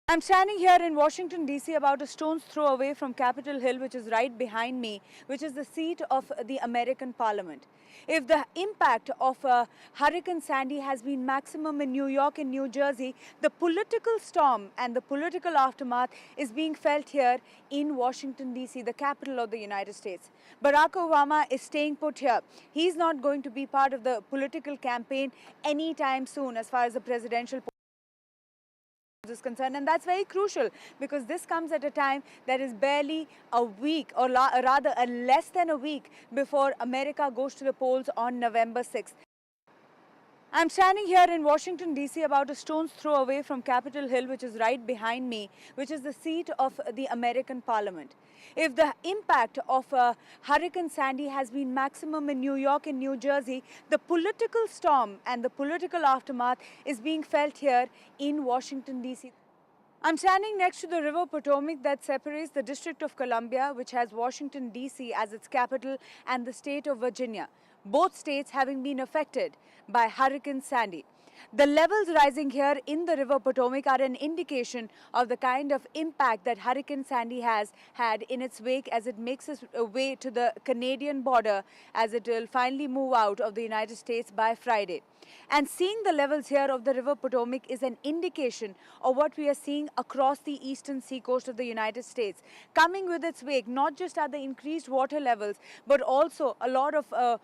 I'm standing here in Washington, D.C. about a stone's throw away from Capitol Hill, which is right behind me, which is the seat of the American Parliament. If the impact of Hurricane Sandy has been maximum in New York and New Jersey, the political storm and the political aftermath is being felt here in Washington, D.C., the capital of the United States. Barack Obama is staying put here. He's not going to be part of the political campaign anytime soon as far as the presidential is concerned, and that's very crucial because this comes at a time that is barely a week, or rather less than a week before America goes to the polls on November 6th. I'm standing here in Washington, D.C. about a stone's throw away from Capitol Hill, which is right behind me, which is the seat of the American Parliament. If the impact of Hurricane Sandy has been maximum in New York and New Jersey, the political storm and the political aftermath is being felt here in Washington, D.C. I'm standing next to the River Potomac that separates the District of Columbia, which has Washington, D.C. as its capital, and the state of Virginia, both states having been affected by Hurricane Sandy. The levels rising here in the River Potomac are an indication of the kind of impact that Hurricane Sandy has had in its wake as it makes its way to the Canadian border, as it will finally move out of the United States by Friday. And seeing the levels here of the River Potomac is an indication of what we are seeing across the eastern seacoast of the United States. Coming with its wake, not just are the increased water levels, but also a lot of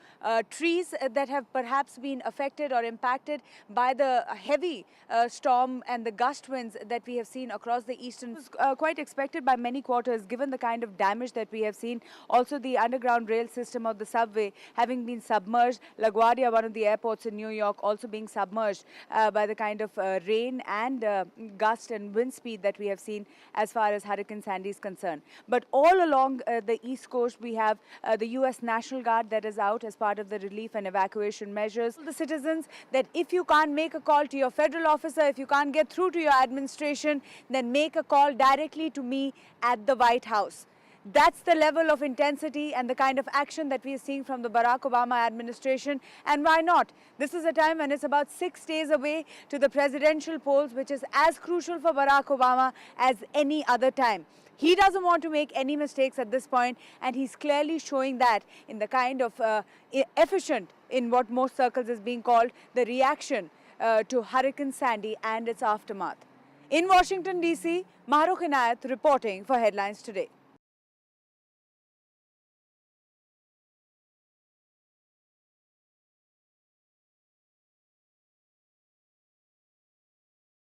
trees that have perhaps been affected or impacted by the heavy storm and the gust winds that we have seen across the eastern. It was quite expected by many quarters given the kind of damage that we have seen. Also the underground rail system of the subway having been submerged. LaGuardia, one of the airports in New York, also being submerged by the kind of rain and gust and wind speed that we have seen as far as Hurricane Sandy is concerned. But all along the East Coast, we have the U.S. National Guard that is out as part of the relief and evacuation measures. The citizens that if you can't make a call to your federal officer, if you can't get through to your administration, then make a call directly to me at the White House. That's the level of intensity and the kind of action that we are seeing from the Barack Obama administration. And why not? This is a time when it's about 6 days away to the presidential polls, which is as crucial for Barack Obama as any other time. He doesn't want to make any mistakes at this point, and he's clearly showing that in the kind of efficient, in what most circles is being called, the reaction to Hurricane Sandy and its aftermath. In Washington, D.C., Mahrukh Inayet reporting for Headlines Today.